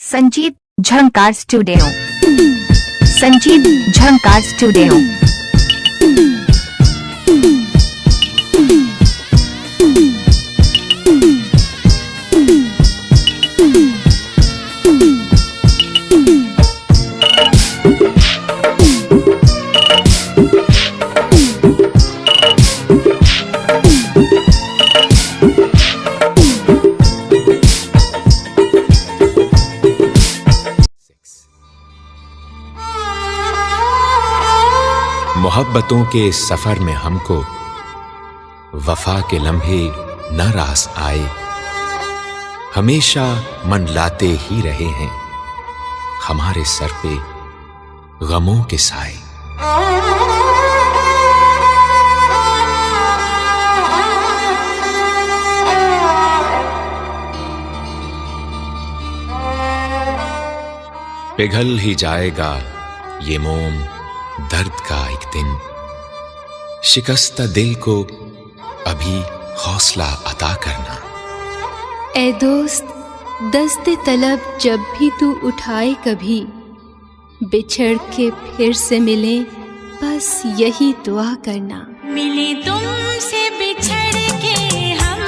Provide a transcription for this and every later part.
Sanjeet Jhankar studio. Sanjeet Jhankar studio. मोहब्बतों के सफर में हमको वफा के लम्हे न रास आए, हमेशा मन लाते ही रहे हैं हमारे सर पे गमों के साए। पिघल ही जाएगा ये मोम दर्द का एक दिन, शिकस्ता दिल को अभी हौसला अता करना। ऐ दोस्त दस्ते तलब जब भी तू उठाए कभी, बिछड़ के फिर से मिले बस यही दुआ करना। मिले तुमसे बिछड़ के हम,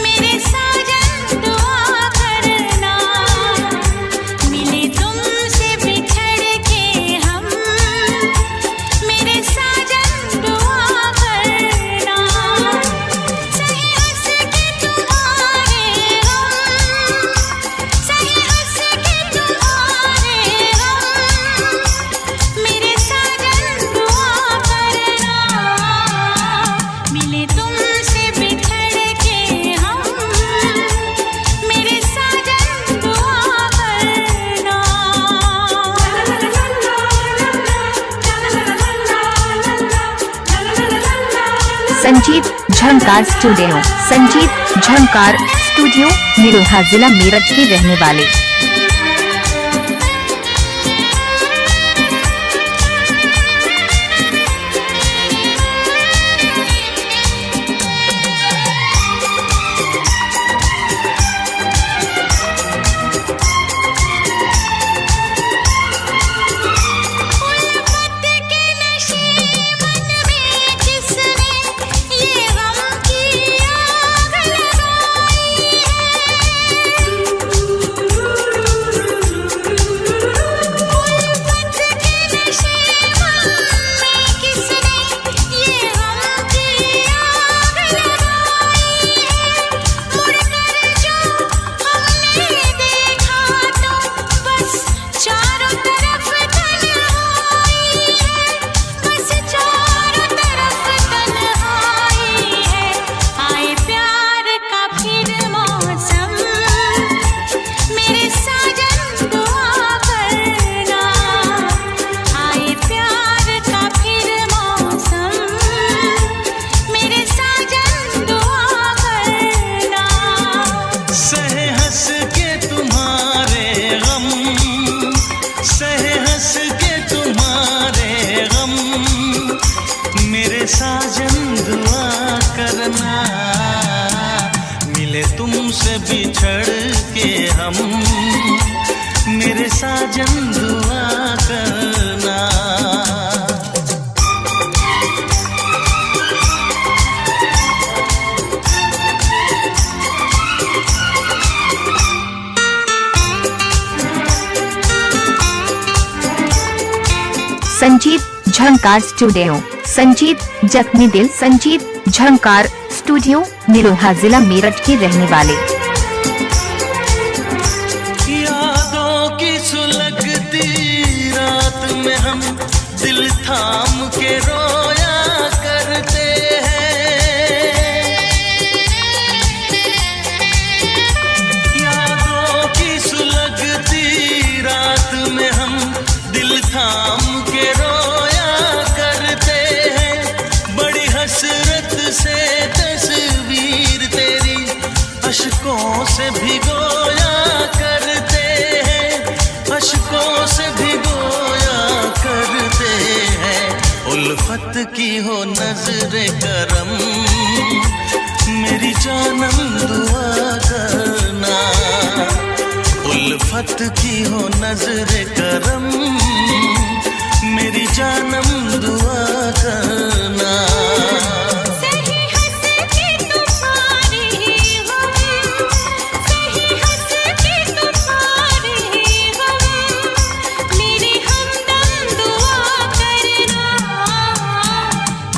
मेरे साजन दुआ करना। मिले तुमसे बिछड़ के हम, मेरे साजन दुआ करना। सही हंस के तुम्हारे गम, सही हंस के तुम्हारे गम, मेरे साजन दुआ करना। मिले तुमसे बिछड़ के हम, मेरे साजन दुआ करना। संजीत झंकार स्टूडियो। संजीत झंकार स्टूडियो निरोहा जिला मेरठ के रहने वाले। उल्फत के नशे मन में किसने ये गम की आग लगाई है। उल्फत के नशे मन में किसने ये गम की आग लगाई है। मुड़कर जो हमने देखा तो बस चारों तरफ तन्हाई है, बस चारों तरफ तन्हाई है। आए प्यार का फिर मौसम, मेरे साजन दुआ करना। आए प्यार का फिर मौसम, मेरे साजन दुआ करना। सहे हंस के तुम्हारे गम, सहे हंस के तुम्हारे गम, मेरे साजन दुआ करना। मिले तुमसे बिछड़ के हम, मेरे साजन दुआ करना। संजीत झंकार स्टूडियो। संजीत जख्मी दिल। संजीत झंकार स्टूडियो निरोहा जिला मेरठ के रहने वाले। यादों की सुलगती रात में हम दिल थाम के रोया करते हैं। यादों की सुलगती रात में हम दिल थाम के रोया करते हैं। बड़ी हसरत से तस्वीर तेरी अशकों से भिगोया करते हैं, अशकों से भिगोया करते हैं। उल्फत की हो नजरे करम, मेरी जानम दुआ करना। उल्फत की हो नजर करम, मेरी जानम दुआ करना। सही हंस के तुम्हारे हम, सही हंस के तुम्हारे हम, मेरे हमदम दुआ करना।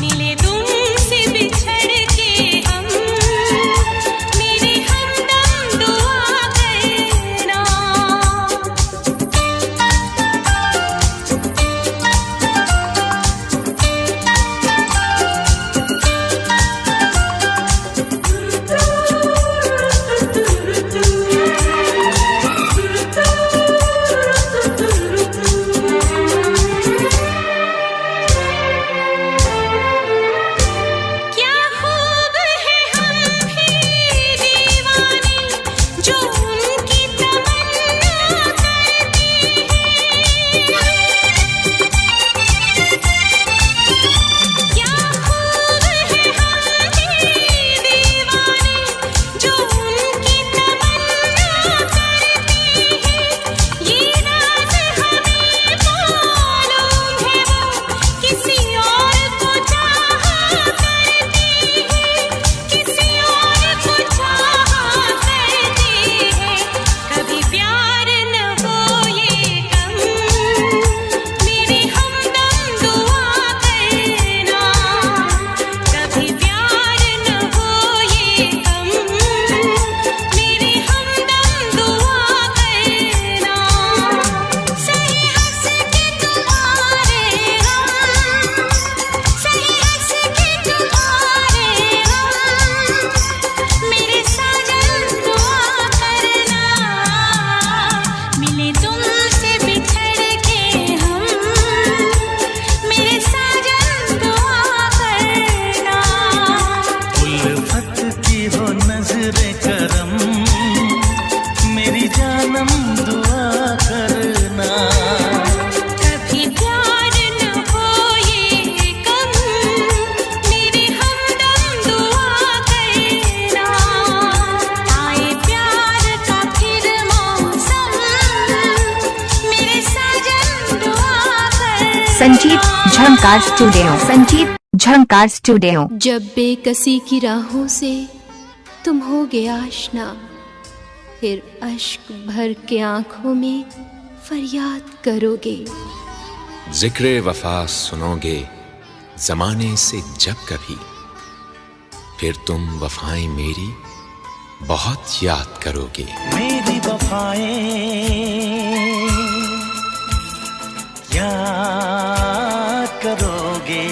मिले तुमसे बिछड़ के हम, मेरे हमदम दुआ करना। क्या खूब है हम भी दीवाने, जो उनकी तमन्ना करते हैं। क्या खूब है हम भी दीवाने, जो उनकी तमन्ना करते हैं। ये राज हमें मालूम है, वो किसी और को चाहा करते हैं, किसी और को चाहा करते हैं। कभी प्यार न हो ये कम, मेरे हमदम दुआ करना। कभी प्यार न हो ये कम, मेरे हमदम दुआ करना। सही हंस के तुम्हारे हम, सही हंस के तुम्हारे हम, मेरे साजन दुआ करना। मिले तुमसे बिछड़ के हम, मेरे साजन दुआ करना। उल्फत की हो नजर करम, मेरी जानम दुआ करना। कभी प्यार न हो ये कम, मेरे हमदम दुआ करना। आए प्यार का फिर मौसम, मेरे साजन दुआ करना। Sanjeet Jhankar studio, Sanjeet Jhankar studio. जब बेकसी की राहों से तुम होगे आशना, फिर अश्क भर के आंखों में फरियाद करोगे। जिक्र वफा सुनोगे जमाने से जब कभी, फिर तुम वफाएं मेरी बहुत याद करोगे। मेरी वफाएं याद करोगे,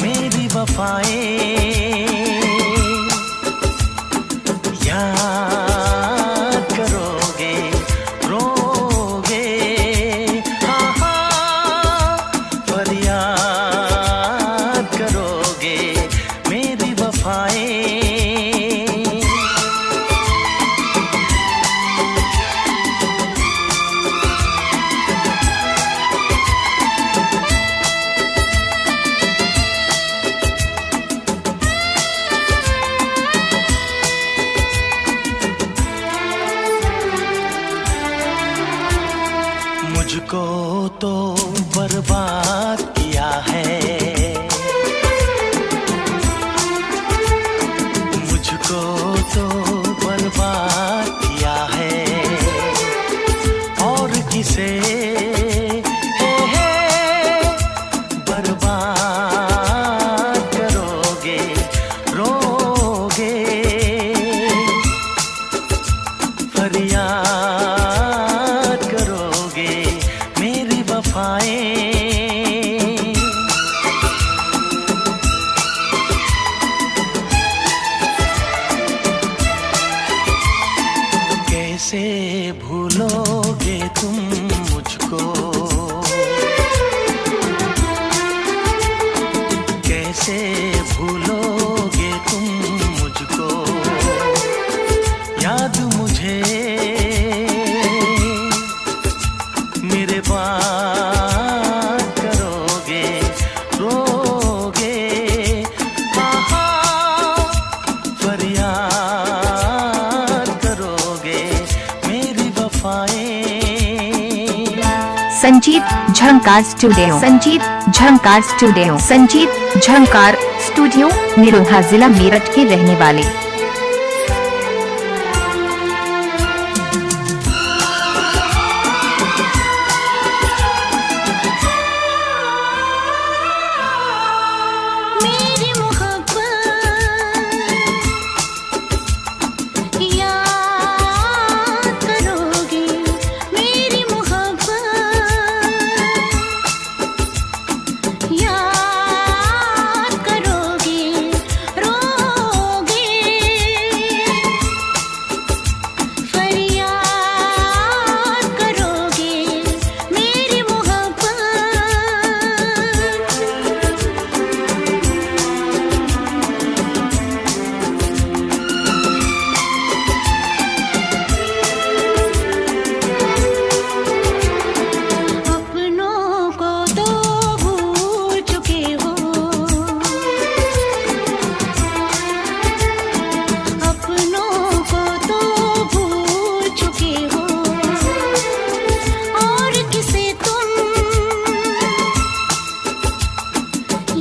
मेरी वफाएं याद करोगे, रोगे हाँ हाँ, फरियाद करोगे, मेरी वफाएं। मुझको तो बर्बाद किया है, मुझको तो बर्बाद किया है, और किसे बर्बाद करोगे, रोगे फरियाद करोगे, मेरी वफाएं। कैसे भूलोगे तुम मुझको, कैसे भूलोगे तुम मुझको, याद मुझे मेरे बात करोगे, रोगे हाँ हाँ, फरियाद करोगे, मेरी वफाएं। Sanjeet Jhankar studio, Sanjeet Jhankar studio, Sanjeet Jhankar studio Niroha जिला मेरठ के रहने वाले। मेरी मोहब्बत याद करोगे, मेरी मोहब्बत याद करोगे, रोगे फरियाद करोगे, मेरी मोहब्बत अपनों को तो भूल चुके हो, अपनों को तो भूल चुके हो, और किसे तुम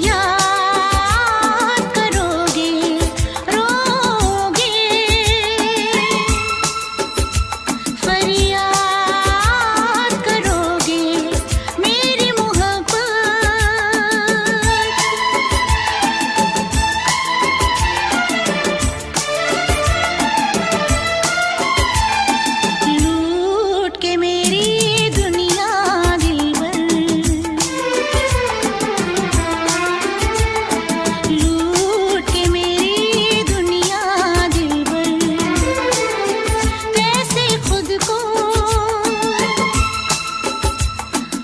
याद करोगे, रोगे फरियाद करोगे, मेरी मोहब्बत लूट के मेरी दुनिया दिलबर, लूट के मेरी दुनिया दिलबर, कैसे खुद को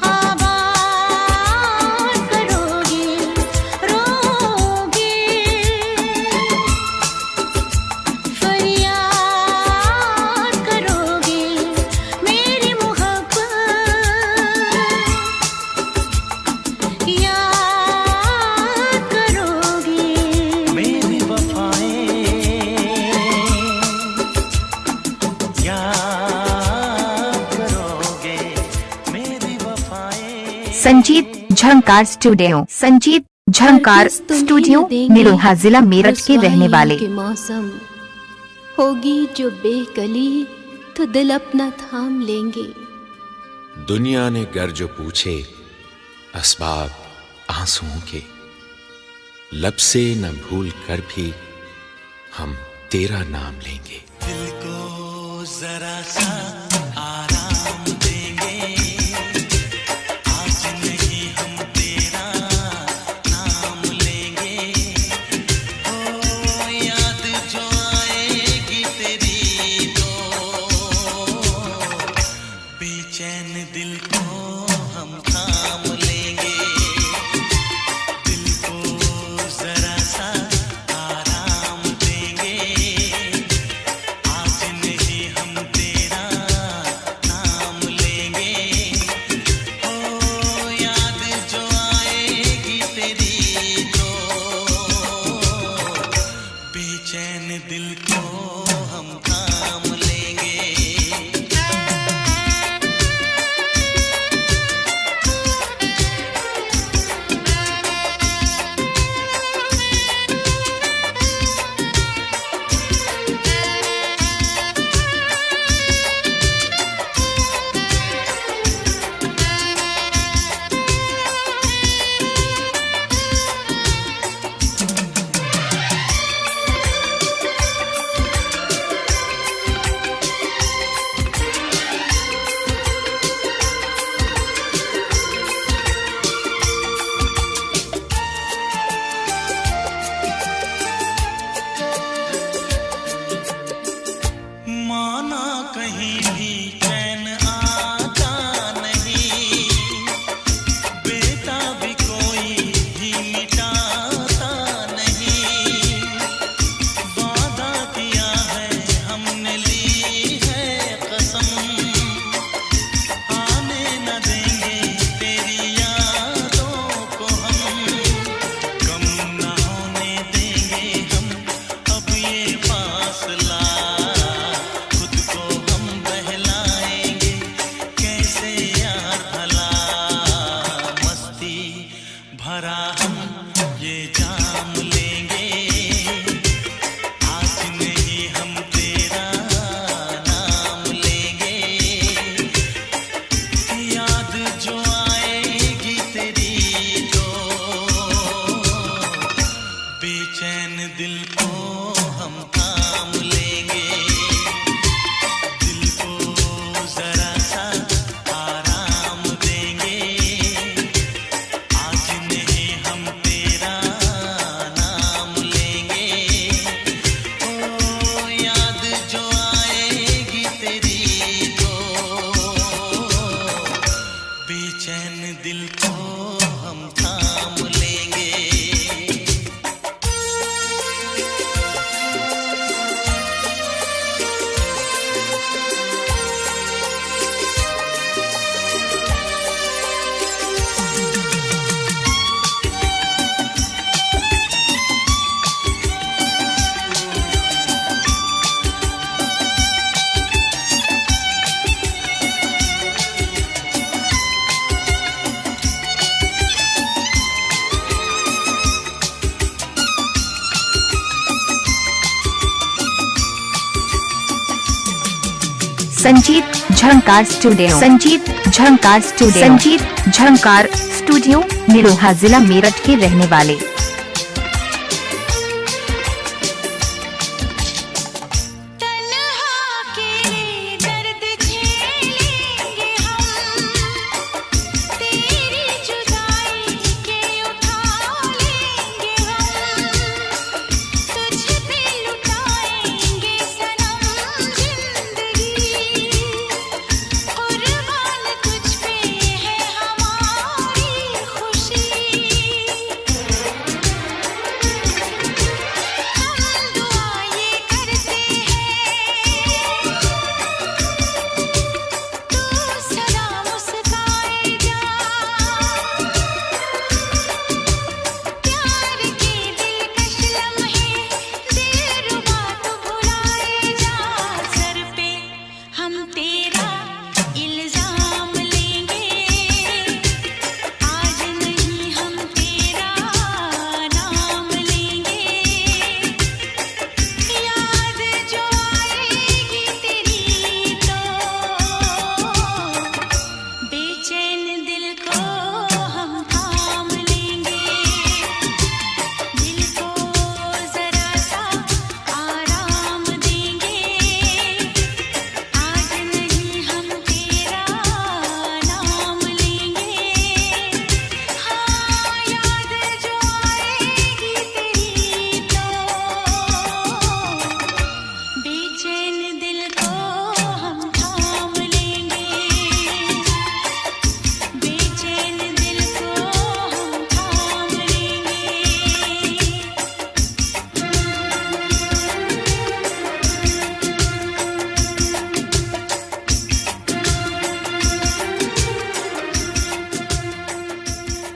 आबाद करोगे, रोगे फरियाद करोगे, मेरी मोहब्बत याद करोगे। मेरी वफाएं याद करोगे, मेरी वफाएं। संजीत झंकार स्टूडियो, संजीत झंकार हरगिज़ तुम्हें स्टूडियो न देंगे निरोहा जिला मेरठ के रहने रसवाइयों वाले। के मौसम होगी जो बेकली तो दिल अपना थाम लेंगे। दुनिया ने गर जो पूछे असबाब आंसुओं के, लब से न भूल कर भी हम तेरा नाम लेंगे। दिल को जरा सा आराम देंगे, आज नहीं हम तेरा नाम लेंगे। ओ याद जो आएगी तेरी तो बेचैन दिल को हम थाम लेंगे। दिल को जरा सा आराम देंगे, आज नहीं हम तेरा नाम लेंगे। ओ याद जो आएगी तेरी तो बेचैन दिल को हम थाम लेंगे। Sanjeet Jhankar studio, Sanjeet Jhankar studio, Sanjeet Jhankar studio Niroha जिला मेरठ के रहने वाले।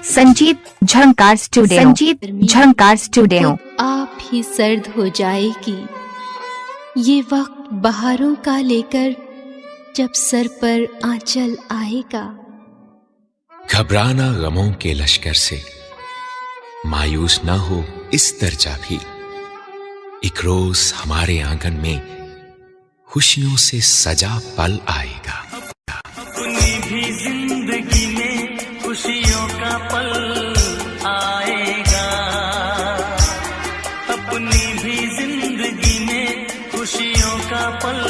Sanjeet Jhankar studio, Sanjeet Jhankar studio. आप ही सर्द हो जाएगी ये वक्त बहारों का लेकर, जब सर पर आंचल आएगा। घबराना गमों के लश्कर से, मायूस ना हो इस दर्जा भी। एक रोज हमारे आंगन में खुशियों से सजा पल आएगा। अपनी भी जिंदगी में खुशियों का पल आएगा, अपनी भी जिंदगी में खुशियों का पल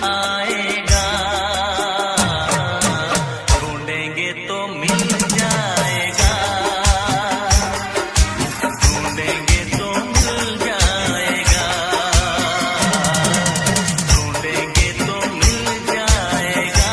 आएगा। ढूंढेंगे तो मिल जाएगा, ढूंढेंगे तो मिल जाएगा, ढूंढेंगे तो मिल जाएगा।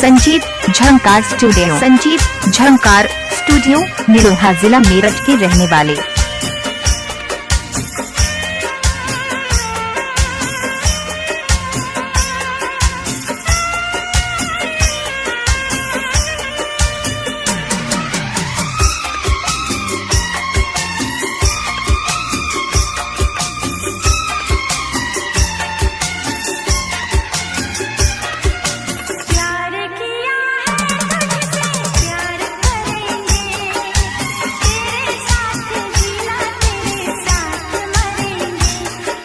संजीत झंकार स्टूडियो, संजीत झंकार स्टूडियो निरोहा जिला मेरठ के रहने वाले। प्यार किया है तुझसे प्यार करेंगे, तेरे साथ जीना तेरे साथ मरेंगे,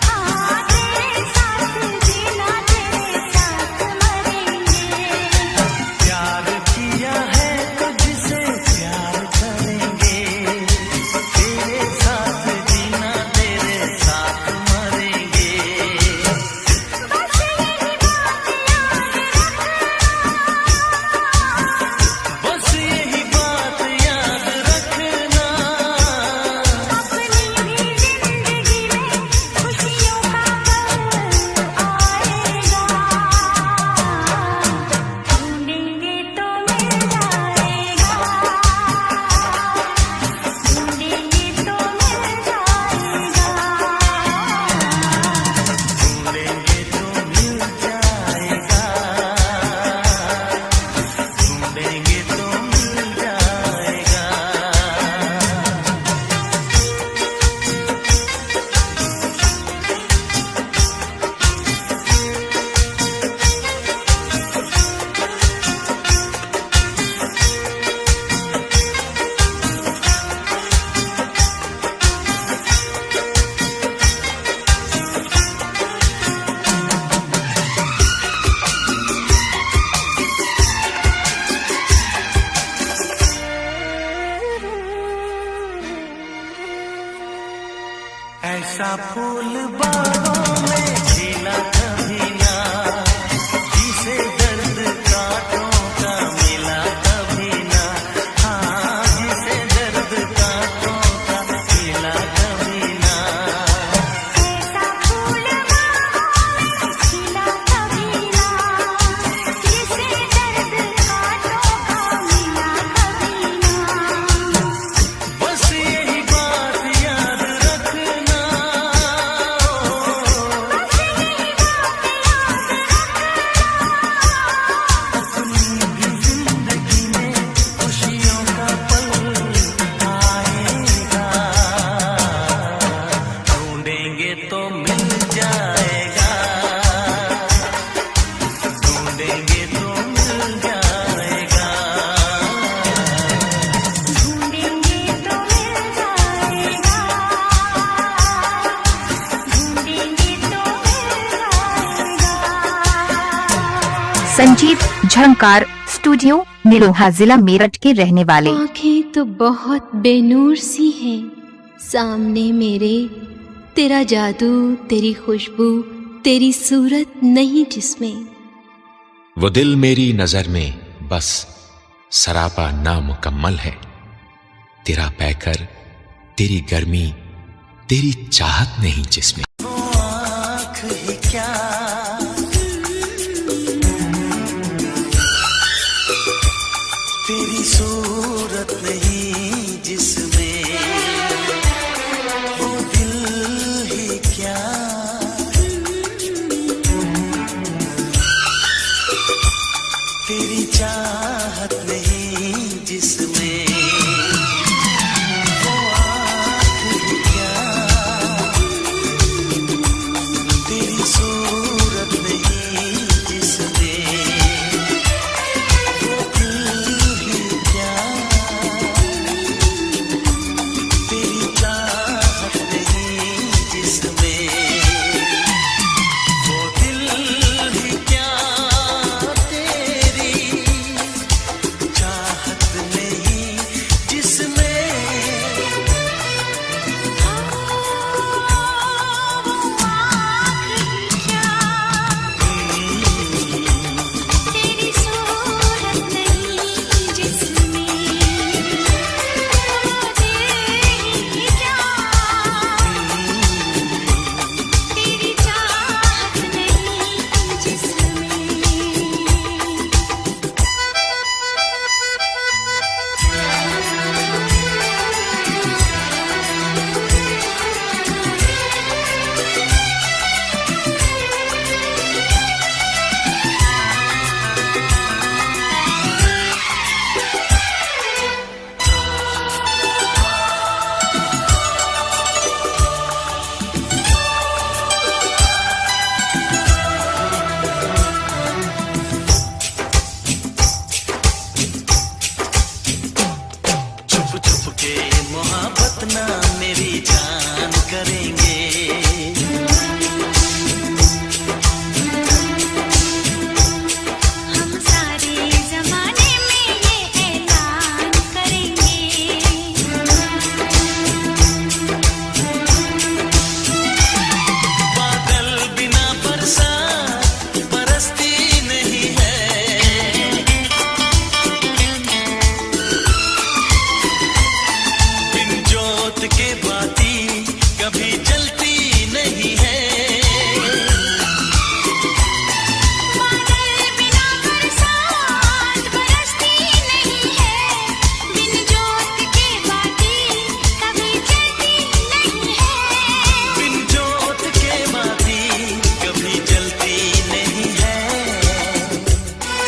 हाँ तेरे साथ जीना तेरे साथ मरेंगे। प्यार किया है तुझसे प्यार करेंगे, तेरे साथ जीना तेरे साथ मरेंगे। बस यही बात याद रखना, अपनी भी जिंदगी में खुशियों का पल आएगा, ढूंढेंगे तो मिल जाएगा, ढूंढेंगे तो मिल जाएगा। ढूंढेंगे तो मिल जाएगा, ढूंढेंगे तो मिल जाएगा। ऐसा फूल बागों में खिला कभी ना, जिसे दर्द कांटों का मिला कभी ना, हाँ जिसे दर्द कांटों का मिला कभी ना। ऐसा फूल बागों में खिला कभी ना, जिसे दर्द कांटों का मिला कभी ना। बस यही बात याद रखना, अपनी भी जिंदगी में खुशियों का पल आएगा, ढूंढेंगे तो मिल जाएगा, ढूंढेंगे तो मिल जाएगा। ढूंढेंगे तो मिल जाएगा, ढूंढेंगे तो मिल जाएगा। संजीत झंकार स्टूडियो निरोहा जिला मेरठ के रहने वाले। आंखें तो बहुत बेनूर सी हैं सामने मेरे, तेरा जादू तेरी खुशबू तेरी सूरत नहीं जिसमें। वो दिल मेरी नजर में बस सरापा नामुकम्मल है, तेरा पैकर तेरी गर्मी तेरी चाहत नहीं जिसमें। आँख ही क्या तेरी सूरत नहीं जिसमें, वो दिल ही क्या तेरी चाहत नहीं जिसमें, वो आँख ही क्या तेरी सूरत नहीं जिसमें, वो दिल ही क्या तेरी चाहत नहीं जिसमें, वो दिल ही क्या तेरी चाहत नहीं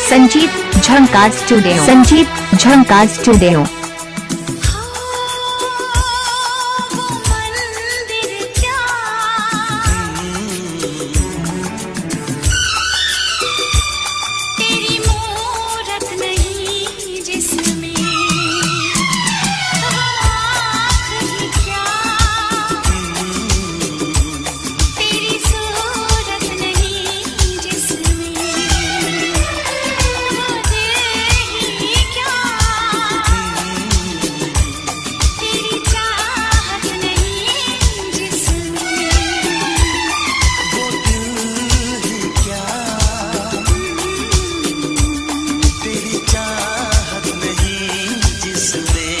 संजीत झंकार स्टूडियो, संजीत झंकार स्टूडियो। मंदिर क्या तेरी मूरत नहीं जिसमें आँख ही क्या तेरी सूरत नहीं जिसमें वो दिल ही क्या तेरी चाहत नहीं जिसमें वो दिल ही क्या तेरी चाहत नहीं जिसमें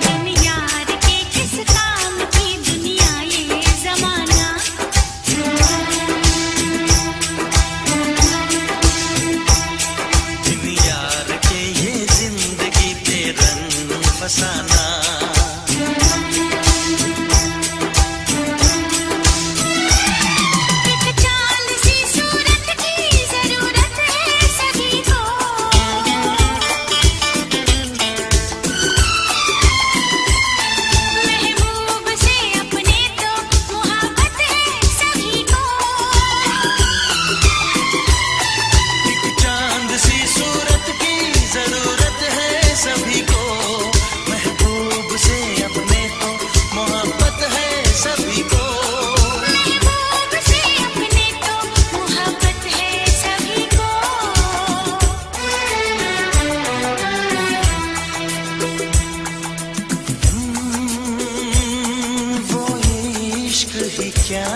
बिन यार के किस काम की दुनिया ये जमाना बिन यार के ये जिंदगी पे रंग फसाना एक चांद सी सूरत की जरूरत है सभी को महबूब से अपने तो मोहब्बत है सभी को चांद सी सूरत की जरूरत है सभी को महबूब से अपने तो मोहब्बत है सभी को महबूब से अपने तो मोहब्बत है सभी को वो इश्क ही क्या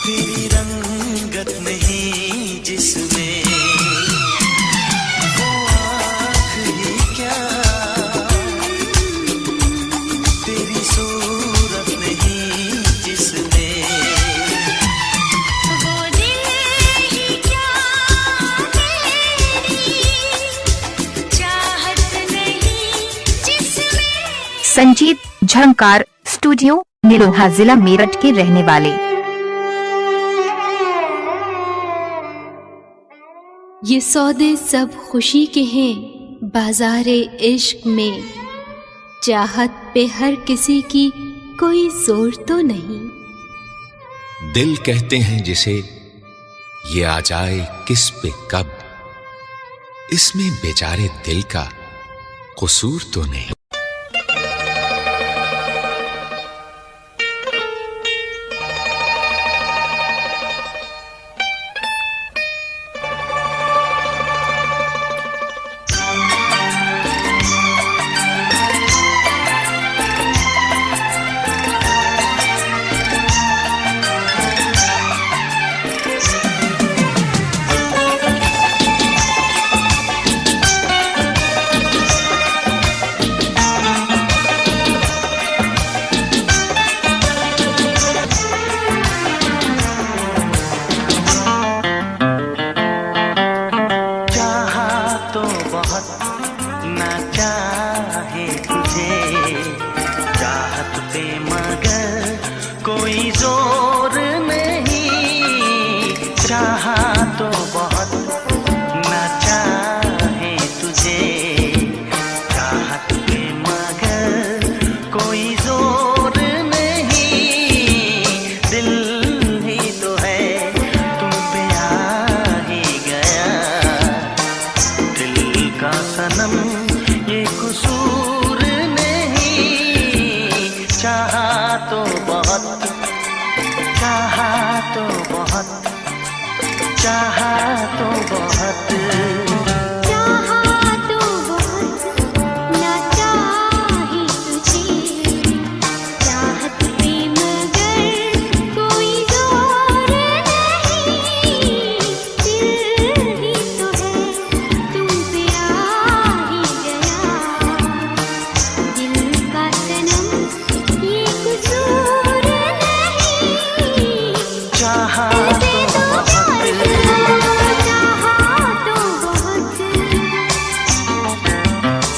तेरी रंगत नहीं जिसमें वो आँख ही क्या तेरी सूरत नहीं जिसमें वो दिल ही क्या तेरी चाहत नहीं जिसमें संजीत झंकार स्टूडियो, निरोहा जिला मेरठ के रहने वाले। ये सौदे सब खुशी के हैं बाजारे इश्क में, चाहत पे हर किसी की कोई जोर तो नहीं। दिल कहते हैं जिसे ये आ जाए किस पे कब, इसमें बेचारे दिल का कसूर तो नहीं।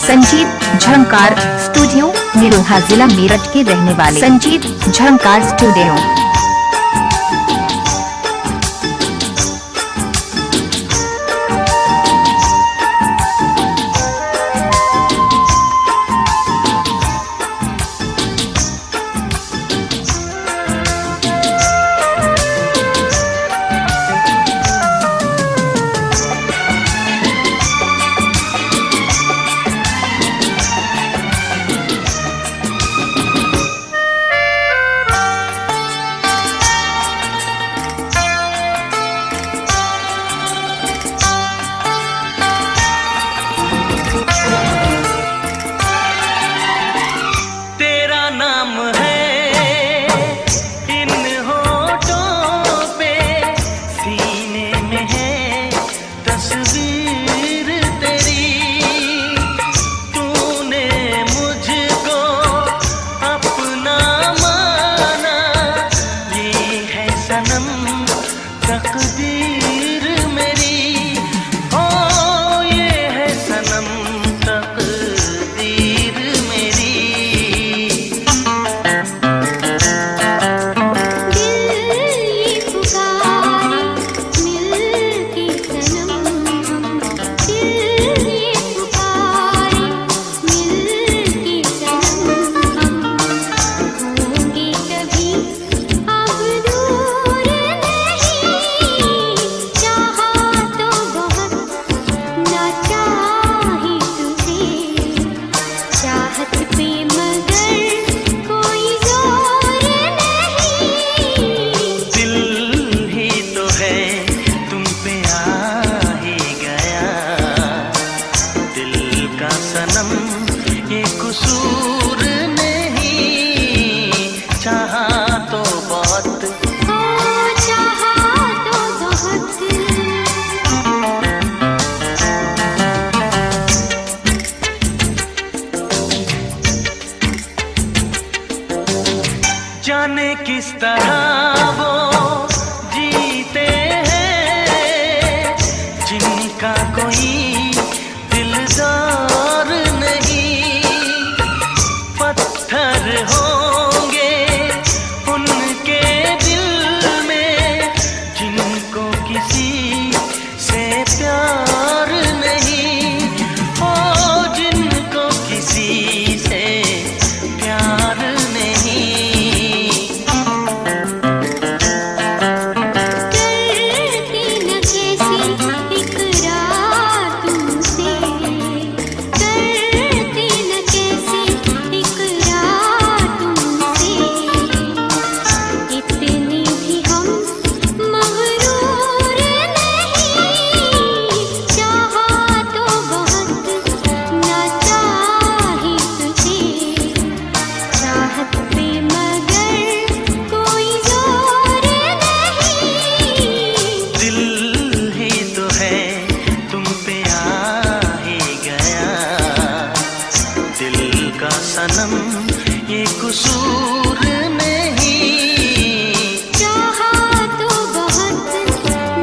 संजीत झंकार स्टूडियो निरोहा जिला मेरठ के रहने वाले संजीत झंकार स्टूडियो। जाने किस तरह वो जीते हैं जिनका कोई दिलदार नहीं। पत्थर होंगे उनके दिल में जिनको किसी से प्यार नहीं। ओ जिनको किसी से प्यार नहीं। सनम ये कसूर नहीं। चाहा तो बहुत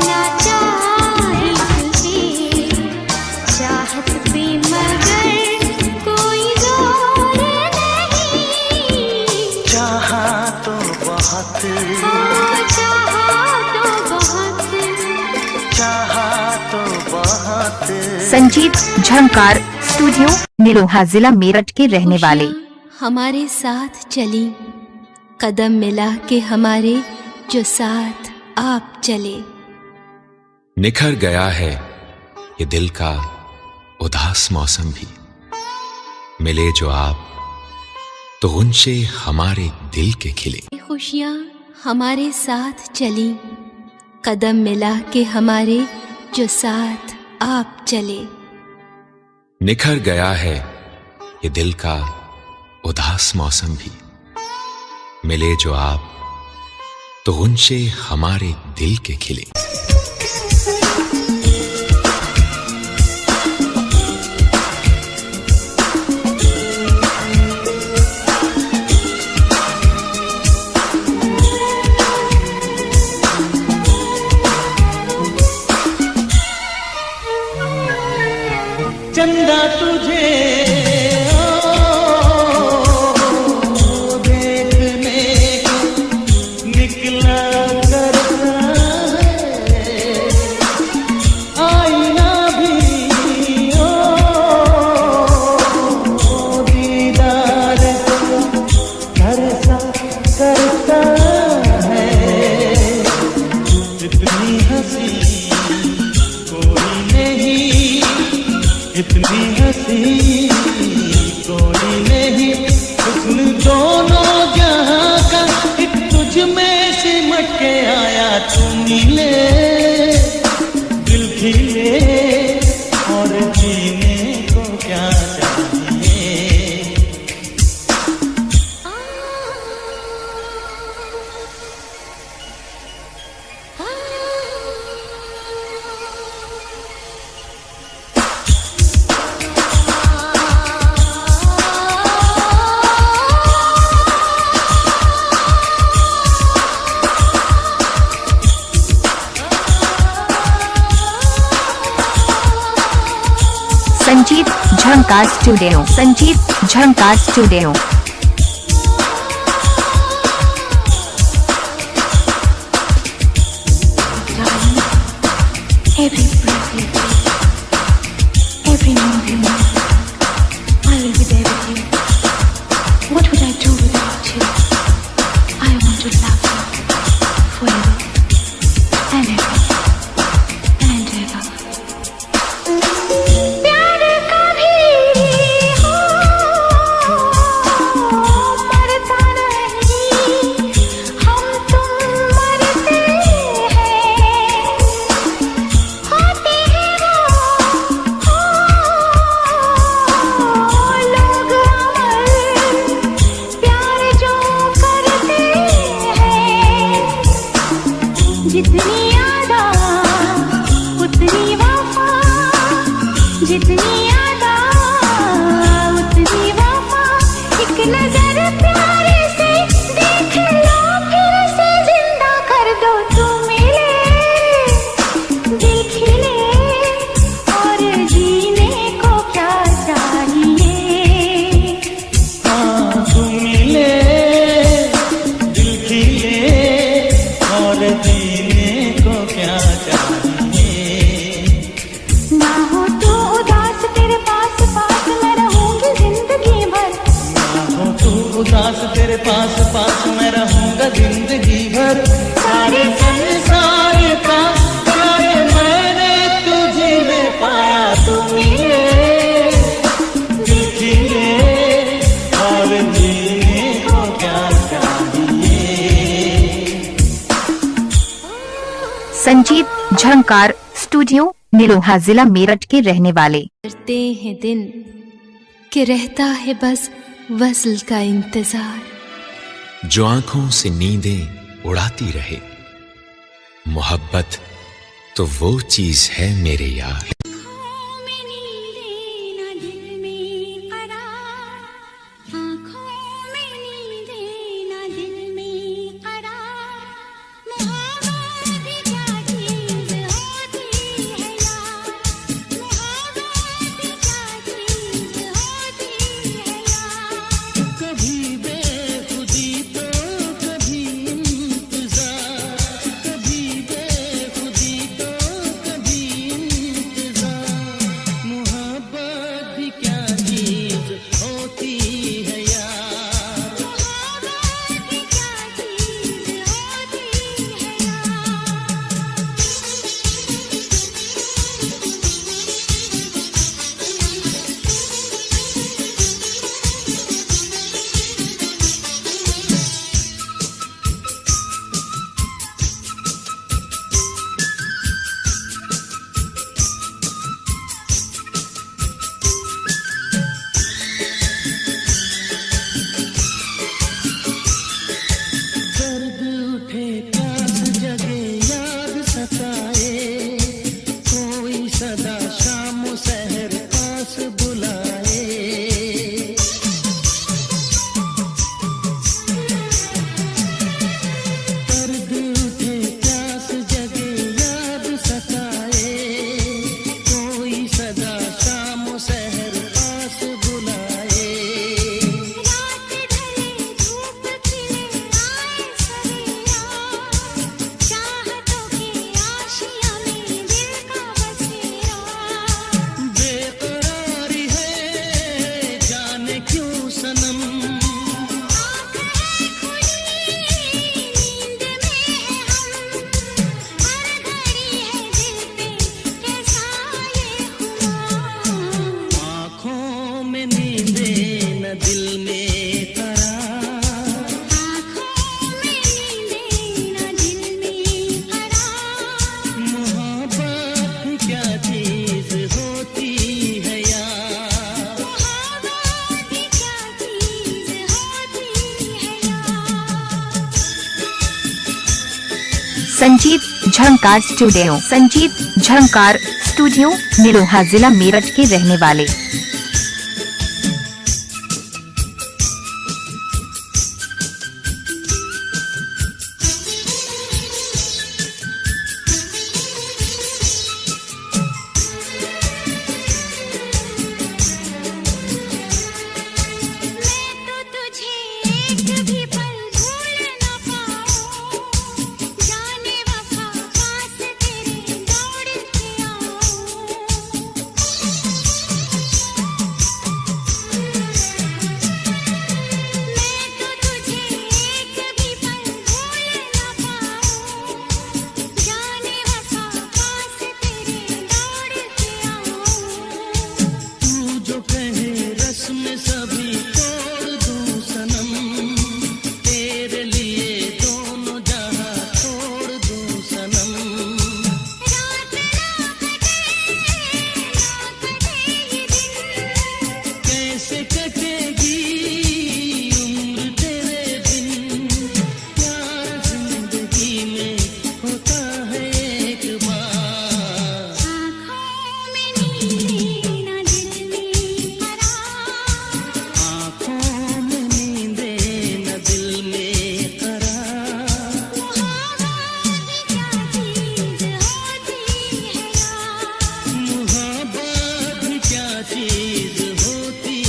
ना चाहे तुझे चाहत पे मगर कोई जोर नहीं। चाहा तो बहुत चाहा तो बहुत चाहा तो बहुत। संजीत झंकार स्टूडियो निरोहा जिला मेरठ के रहने वाले हमारे साथ चली कदम मिला के हमारे जो साथ आप चले। निखर गया है ये दिल का उदास मौसम भी, मिले जो आप तो उनसे हमारे दिल के खिले। खुशियाँ हमारे साथ चली कदम मिला के हमारे जो साथ आप चले। निखर गया है ये दिल का उदास मौसम भी, मिले जो आप तो उनसे हमारे दिल के खिले। चंदा तुझे देखने को निकला करता है, आईना भी दीदार को करता करता है। इतनी हंसी कोई नहीं, इतनी हंसी कोई नहीं, हुस्न दोनों जहां का एक तुझ में सिमट के आया। तू मिले दिल खिले और जीने को क्या चाहिए। Sanjeet Jhankar studio, Sanjeet Jhankar studio. Every breath you take, every move you make, I will be there with you. What would I do without you? I want to love you forever and ever and ever. प्यार कभी हो मरता नहीं, हम तुम मरते हैं, होते हैं वो लोग अमर, प्यार जो करते हैं। जितनी यादा उतनी वफा, जितनी यादा उतनी वफा, एक नजर प्यारे से देख लो, फिर से जिंदा कर दो। तू मिले दिल खिले और जीने को क्या चाहिए। हाँ तू मिले दिल खिले और जीने को क्या चाहिए। ना हो तू उदास, तेरे पास पास मैं रहूंगी जिंदगी भर। ना हो तू उदास, तेरे पास पास मैं रहूंगा जिंदगी भर। सारे संसार का न्याय मैंने तुझे में पाया। तू मिले दिल खिले और जीने को क्या चाहिए। संजीत झंकार स्टूडियो, निरोहा, जिला मेरठ के रहने वाले। करते हैं दिन कि रहता है बस वस्ल का इंतजार। जो आंखों से नींदें उड़ाती रहे, मोहब्बत तो वो चीज है मेरे यार। आँखों में नींदें ना दिल में करार, आँखों में नींदें ना दिल में करार। मोहब्बत भी क्या चीज़ होती है यार, मोहब्बत भी क्या चीज़ होती है यार। कभी बेखुदी तो कभी इंतजार, कभी बेखुदी तो कभी इंतजार। संजीत झंकार स्टूडियो। संजीत झंकार स्टूडियो निरोहा जिला मेरठ के रहने वाले। मैं तो तुझे एक भी पल भूल न पाऊं, जाने वफा पास तेरे दौड़ के आऊं। मैं तो तुझे एक भी पल भूल न पाऊं, जाने वफा पास तेरे दौड़ के आऊं। तू जो कहे रस्म सभी तोड़ दूं सनम, तेरे लिए दोनों जहां तोड़ दूं सनम। रात ना कटे ये दिन, कैसे कटेगी उम्र तेरे बिन, प्यार जिंदगी में होता है एक बार। आँखों में नींद ना दिल में करार, आँखों में नींदे न दिल में करार। मोहब्बत भी क्या चीज़ होती है यार। मोहब्बत क्या चीज होती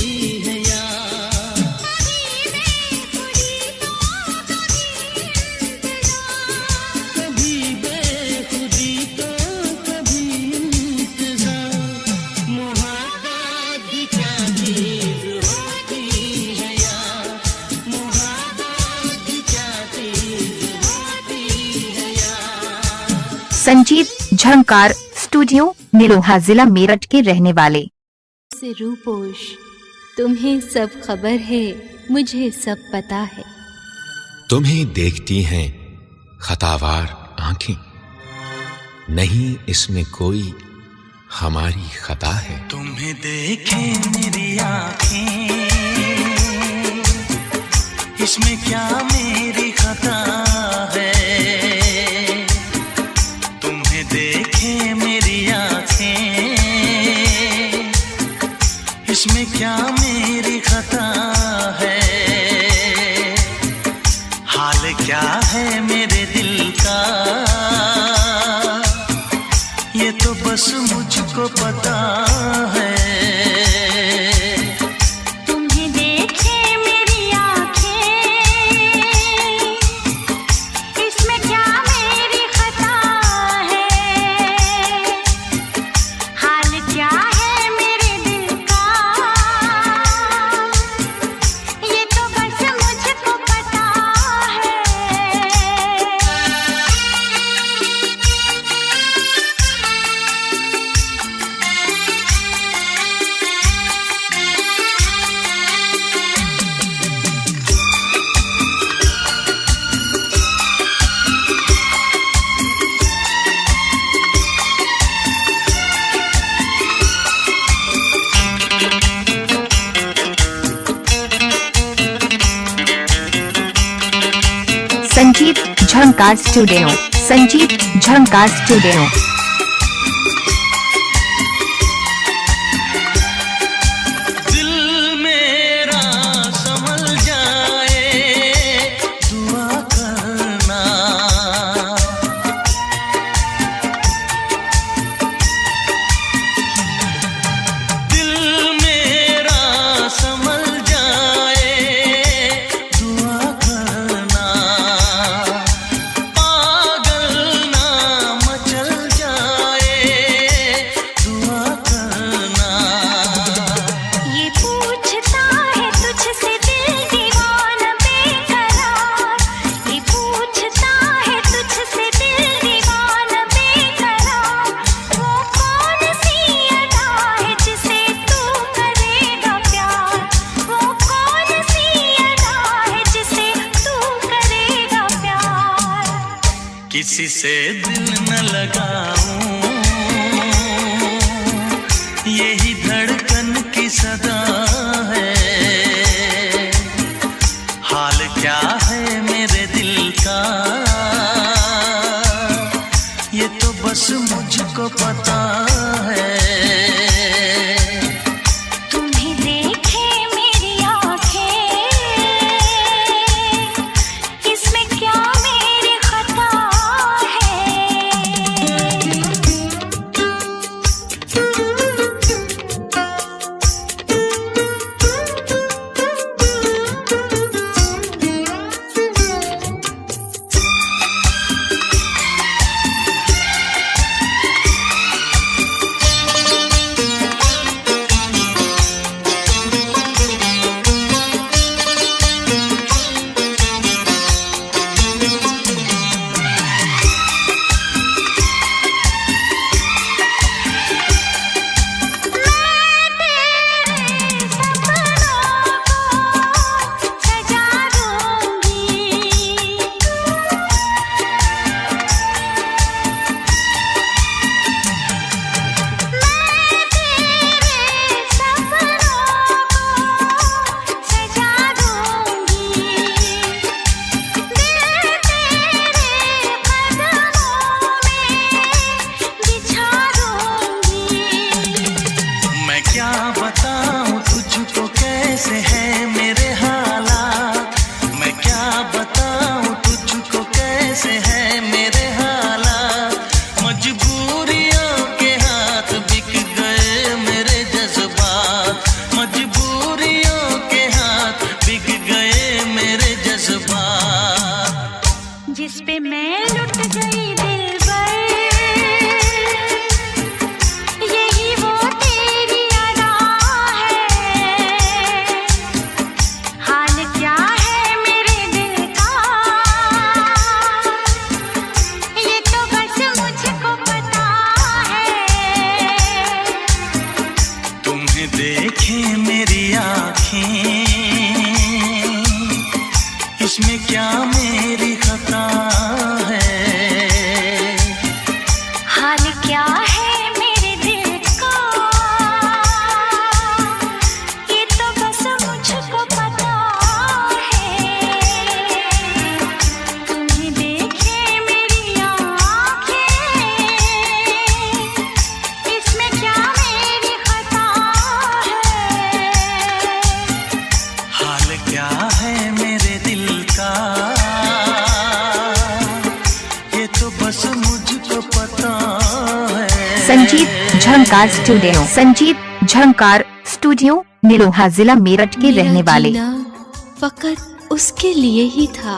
है यार। कभी बेखुदी तो कभी इंतज़ार, कभी बेखुदी तो कभी इंतजार। मोहब्बत भी क्या चीज होती है यार। मोहब्बत भी क्या चीज होती है यार। संजीत झंकार स्टूडियो निरोहा जिला मेरठ के रहने वाले। से रूपोश, तुम्हें सब खबर है, मुझे सब पता है। तुम्हें देखती हैं खतावार आंखें, नहीं इसमें कोई हमारी खता है। तुम्हें देखे मेरी आँखें, इसमें क्या मेरी खता है। तुम्हें देखे मेरी आँखें, इसमें क्या मेरी खता है। हाल क्या है मेरे दिल का, ये तो बस मुझको पता है। तुम्हें देखे मेरी आँखें, इसमें क्या मेरी खता है। हाल क्या है मेरे दिल का, ये तो बस मुझको पता है। संजीत झंकार स्टूडियो। संजीत झंकार स्टूडियो। दिल मेरा संभल जाए दुआ करना। दिल मेरा संभल जाए दुआ करना। पागल ना मचल जाए दुआ करना। ये पूछता है तुझसे दिल दीवाना बेकरार, ये पूछता है तुझसे दिल दीवाना बेकरार। वो कौन सी अदा है जिसे तू करेगा प्यार, वो कौन सी अदा है जिसे तू करेगा प्यार। किसी से दिल न लगाऊं, यही धड़कन की सदा है। हाल क्या है मेरे दिल का, तो बस मुझको पता है। तुम्हें देखे मेरी आंखें, इसमें क्या मेरी खता जिस पे मैं लुट गई दिलबर, यही वो तेरी अदा है। हाल क्या है मेरे दिल का, ये तो बस मुझको पता है। तुम्हें देखे मेरी आँखें, इसमें क्या मेरी खता है। हाल क्या है मेरे दिल का, ये तो बस मुझको पता है। तुम्हें देखे मेरी आँखें, इसमें क्या मेरी खता है। हाल क्या है मेरे दिल का, ये तो बस मुझको पता है। संजीत झंकार स्टूडियो, संजीत झंकार स्टूडियो, निरोहा जिला मेरठ के मेरा रहने वाले। जीना फकत उसके लिए ही था।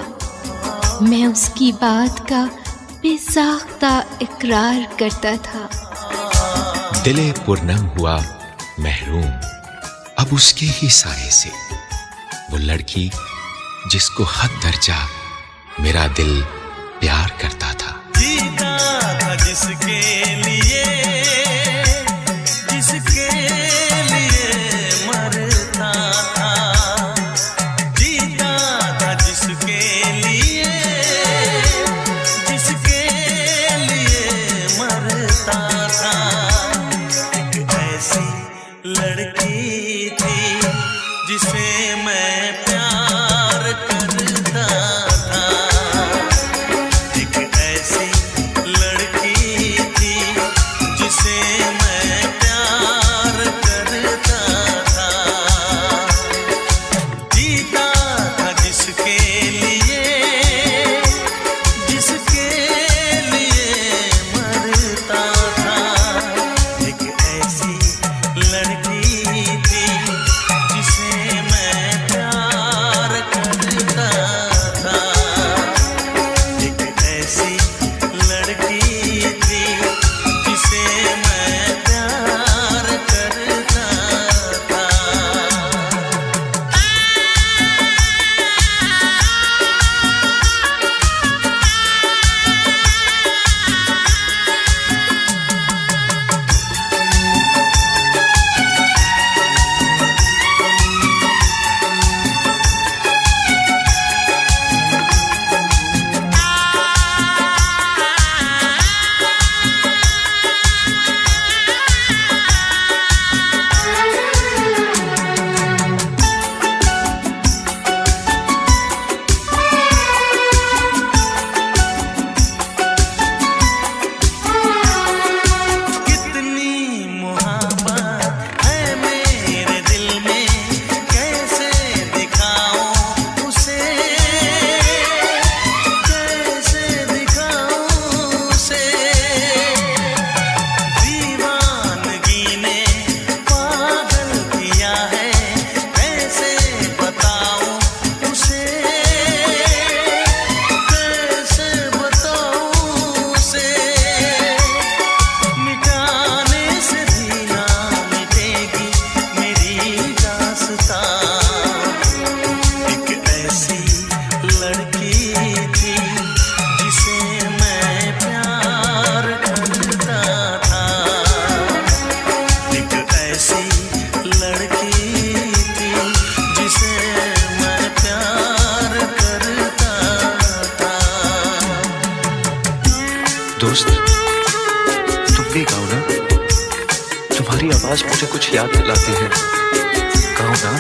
मैं उसकी बात का बेसाख्ता इकरार करता था। दिले पुरनम हुआ महरूम अब उसके ही साए से, वो लड़की जिसको हद दर्जा मेरा दिल प्यार करता था। जीता था जिसके लिए, जिसके लिए मरता था। जीता था जिसके लिए, जिसके लिए मरता था। एक ऐसी लड़की थी जिसे मैं प्यार करता था। एक ऐसी लड़की भी गाओ ना, तुम्हारी आवाज मुझे कुछ याद दिलाती है। गाओ ना।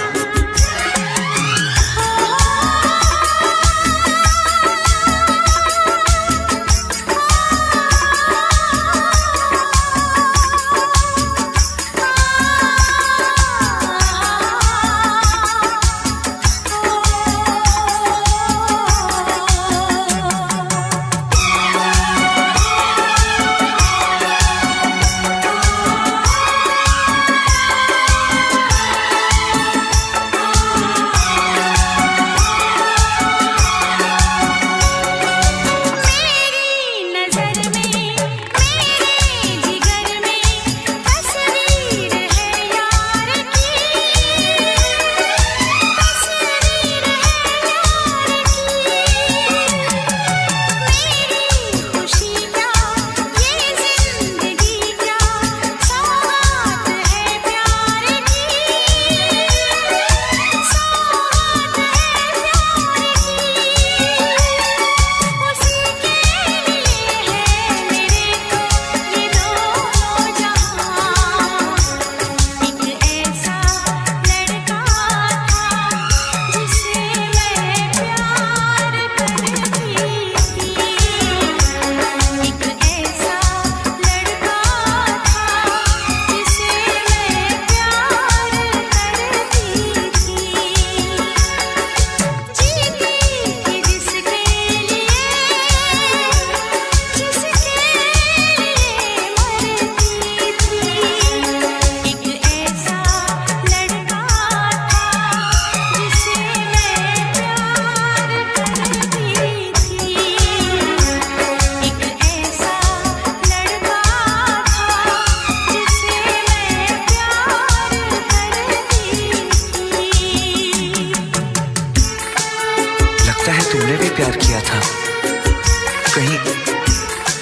तुमने भी प्यार किया था।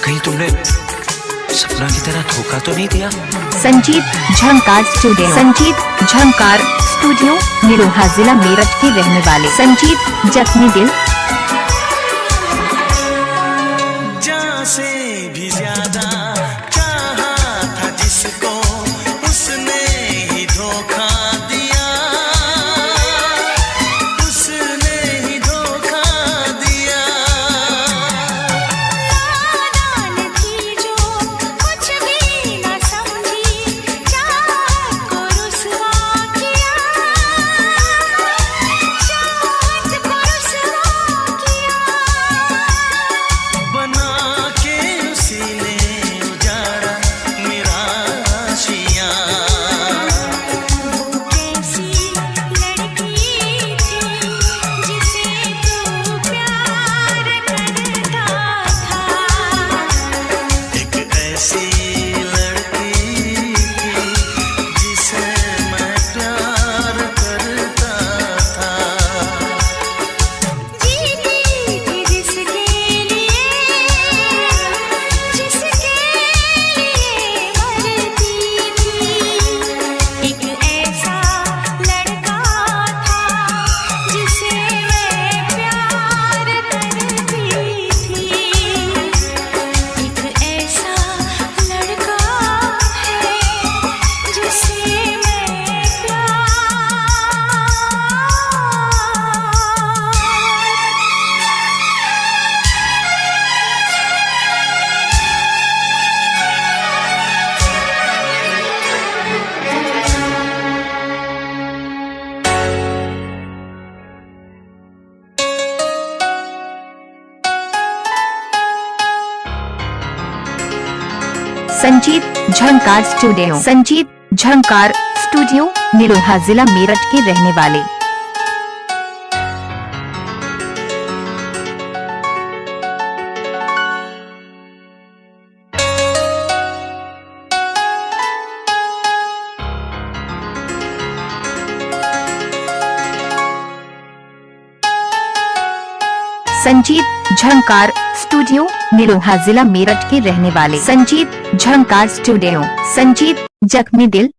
कहीं तुमने सपना की तरह धोखा तो नहीं दिया? संजीत झंकार स्टूडियो। संजीत झंकार स्टूडियो निरोहा जिला मेरठ के रहने वाले संजीत जख्मी दिल। जान से भी ज्यादा चाहा था जिसको, उसने ही धोखा दिया, उसने ही धोखा दिया। नादान थी जो कुछ भी न समझी, चाहत को रुसवा किया, चाहत को रुसवा किया। बना के उसी ने उजाड़ा मेरा आशियाँ। वो कैसी लड़की थी जिसे तू प्यार करता था। एक ऐसी लड़की थी जिसे मैं प्यार करता था। जीती थी जिसके लिए मरती थी। एक ऐसा लड़का था जिसे मैं प्यार करती थी। एक ऐसा लड़का है जिसे मैं प्यार संजीत झंकार स्टूडियो। संजीत झंकार स्टूडियो निरोहा जिला मेरठ के रहने वाले संजीत झंकार स्टूडियो निरोहा जिला मेरठ के रहने वाले संजीत झंकार स्टूडियो। संजीत जख्मी दिल।